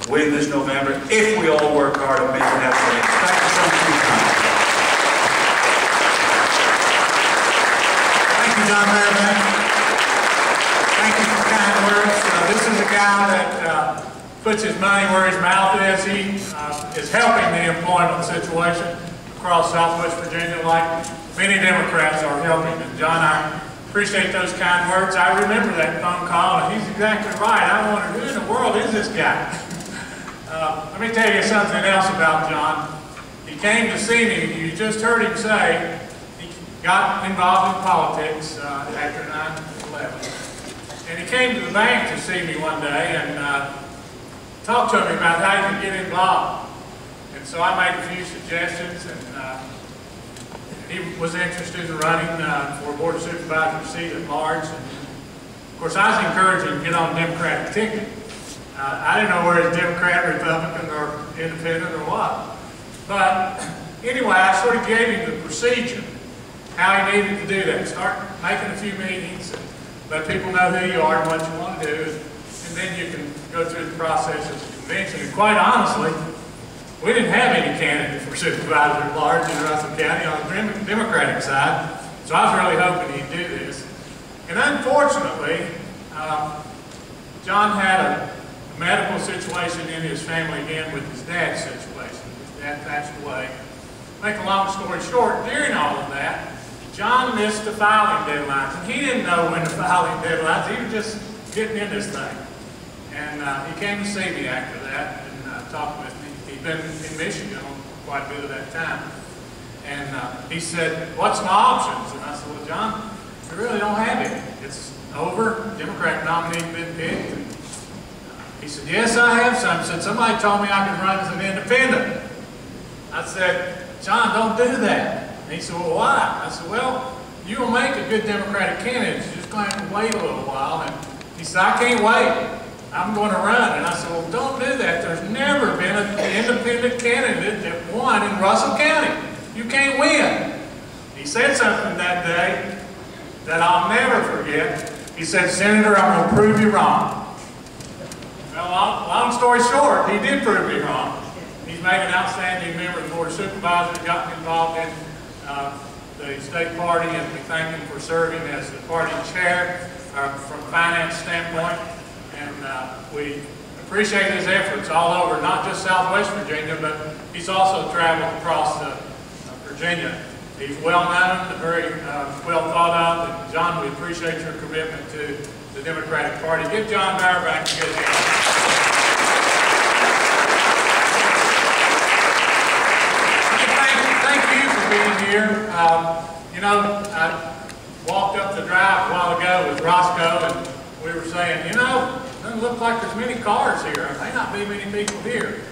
win this November if we all work hard on making that change. Thank you so much for your time. Thank you, John Merriman. Thank you for kind words. This is a guy that puts his money where his mouth is. He is helping the employment situation across Southwest Virginia like many Democrats are helping. And John, I appreciate those kind words. I remember that phone call, and he's exactly right. I wondered, who in the world is this guy? Let me tell you something else about John. He came to see me. You just heard him say he got involved in politics after 9/11. And he came to the bank to see me one day and talked to me about how he could get involved. And so I made a few suggestions, and he was interested in running for a Board of Supervisors seat at large. And of course, I was encouraging him to get on the Democratic ticket. I didn't know whether he was Democrat, Republican, or Independent, or what. But anyway, I sort of gave him the procedure, how he needed to do that. Start making a few meetings, and let people know who you are and what you want to do, and then you can go through the process of the convention. And quite honestly, we didn't have any candidate for supervisor at large in Russell County on the Democratic side, so I was really hoping he'd do this. And unfortunately, John had a medical situation in his family again with his dad's situation. His dad passed away. Make a long story short, during all of that, John missed the filing deadlines, and he didn't know when the filing deadlines. He was just getting in this thing. And he came to see me after that and talked with me. He'd been in Michigan quite a bit of that time. And he said, "What's my options?" And I said, "Well, John, we really don't have any. It's over. Democratic nominee's been picked." And he said, "Yes, I have some." He said, "Somebody told me I could run as an independent." I said, "John, don't do that." And he said, "Well, why?" I said, "Well, you will make a good Democratic candidate. You're just going to have to wait a little while." And he said, "I can't wait. I'm going to run." And I said, "Well, don't do that. There's never been an independent candidate that won in Russell County. You can't win." He said something that day that I'll never forget. He said, "Senator, I'm going to prove you wrong." Well, long story short, he did prove me wrong. He's made an outstanding member of the Board of Supervisors, gotten involved in the state party, and we thank him for serving as the party chair from a finance standpoint. And we appreciate his efforts all over, not just Southwest Virginia, but he's also traveled across Virginia. He's well known, very well thought of, and John, we appreciate your commitment to the Democratic Party. Give John Bauer back a good hand. Thank you for being here. You know, I walked up the drive a while ago with Roscoe, and we were saying, you know, it doesn't look like there's many cars here. There may not be many people here.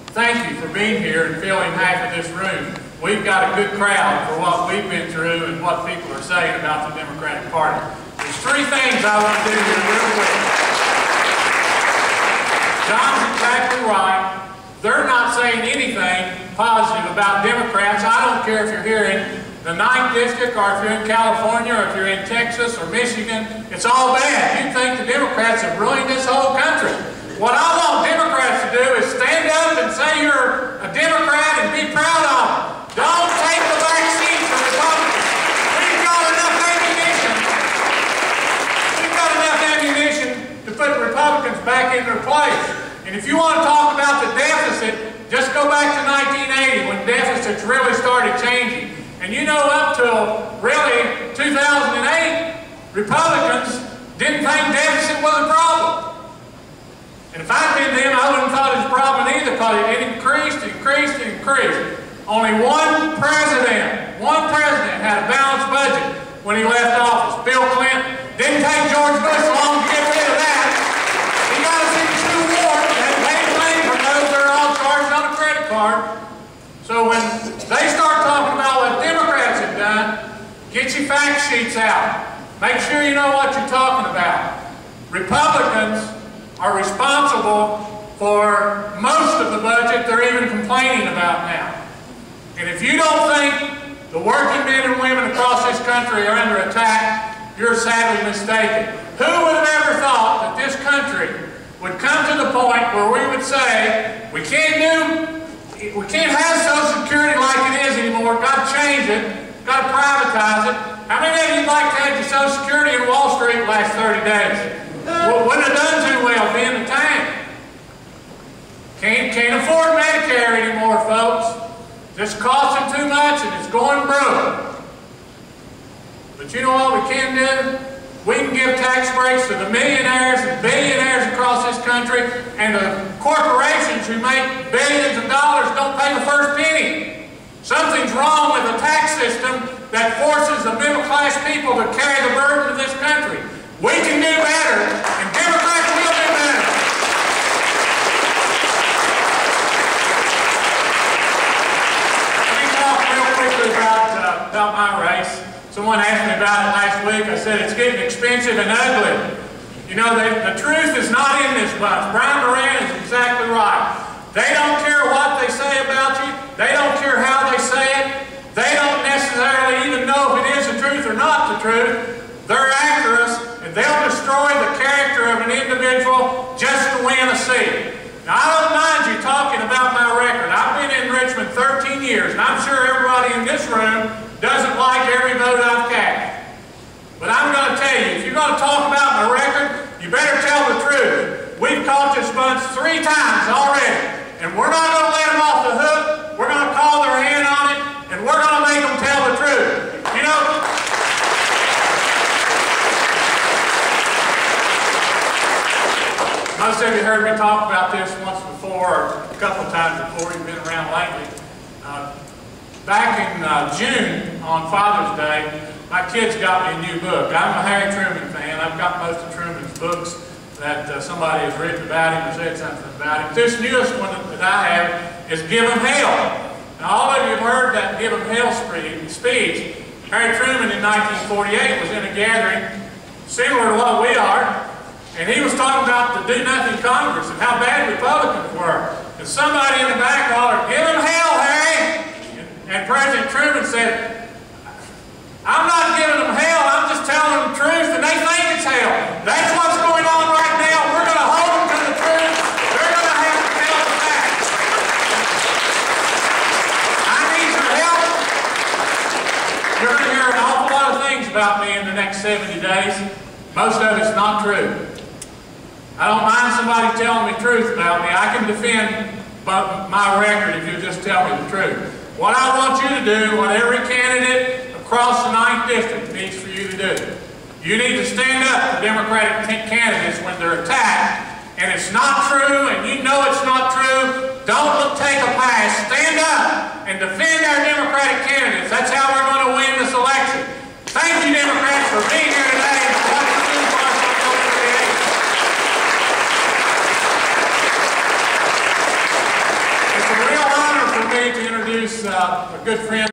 Thank you for being here and filling half of this room. We've got a good crowd for what we've been through and what people are saying about the Democratic Party. There's three things I want to do here real quick. John's exactly right. They're not saying anything positive about Democrats. I don't care if you're here in the 9th District, or if you're in California, or if you're in Texas or Michigan. It's all bad. You think the Democrats have ruined this whole country. What I want Democrats to do is stand up and say you're a Democrat and be proud of it. Don't take the back seat for Republicans. We've got enough ammunition. We've got enough ammunition to put Republicans back in their place. And if you want to talk about the deficit, just go back to 1980 when deficits really started changing. And you know, up till really 2008, Republicans didn't think deficit was a problem. And if I'd been them, I wouldn't have thought it was a problem either, because it increased, increased, increased. Only one president had a balanced budget when he left office, Bill Clinton. Didn't take George Bush long to get rid of that. He got us into 2 wars and paid money for those that are all charged on a credit card. So when they start talking about what Democrats have done, get your fact sheets out. Make sure you know what you're talking about. Republicans are responsible for most of the budget they're even complaining about now. And if you don't think the working men and women across this country are under attack, you're sadly mistaken. Who would have ever thought that this country would come point where we would say, we can't have Social Security like it is anymore. Got to change it. Got to privatize it. How many of you would like to have your Social Security in Wall Street the last 30 days? Wouldn't have done too well being the tank. Can't afford Medicare anymore, folks. It's costing too much and it's going broke. But you know what we can do? We can give tax breaks to the millionaires and billionaires across this country, and the corporations who make billions of dollars don't pay the first penny. Something's wrong with the tax system that forces the middle class people to carry the burden of this country. We can do better, and Democrats will do better. Let me talk real quickly about my race. Someone asked me about it last week. I said it's getting expensive and ugly. You know, the truth is not in this bunch. Brian Moran is exactly right. They don't care what they say about you. They don't care how they say it. They don't necessarily even know if it is the truth or not the truth. They're after us, and they'll destroy the character of an individual just to win a seat. Now, I don't mind you talking about my record. I've been in Richmond 13 years, and I'm sure everybody in this room doesn't like every vote I've cast. But I'm going to tell you, if you're going to talk about my record, you better tell the truth. We've caught this bunch 3 times already, and we're not going to let them off the hook. We're going to call their hand on it, and we're going to make them tell the truth. You know, most of you heard me talk about this once before, or a couple of times before. You've been around lately. Back in June, on Father's Day, my kids got me a new book. I'm a Harry Truman fan. I've got most of Truman's books that somebody has written about him or said something about him. This newest one that I have is Give 'em Hell. Now, all of you have heard that Give 'em Hell speech. Harry Truman in 1948 was in a gathering similar to what we are, and he was talking about the do-nothing Congress and how bad Republicans were. And somebody in the back hollered, "Give 'em hell, Harry!" And President Truman said, "I'm not giving them hell, I'm just telling them the truth, and they think it's hell." That's what's going on right now. We're going to hold them to the truth. They're going to have to tell the facts. I need your help. You're going to hear an awful lot of things about me in the next 70 days. Most of it's not true. I don't mind somebody telling me the truth about me. I can defend my record if you just tell me the truth. What I want you to do, what every candidate across the 9th District needs for you to do, you need to stand up for Democratic candidates when they're attacked, and it's not true, and you know it's not true. Don't take a pass. Stand up and defend our Democratic candidates. That's how we're going to win this election. Thank you, Democrats, for being here today and for what you do for us on October 28th. It's a real honor for me to introduce a good friend.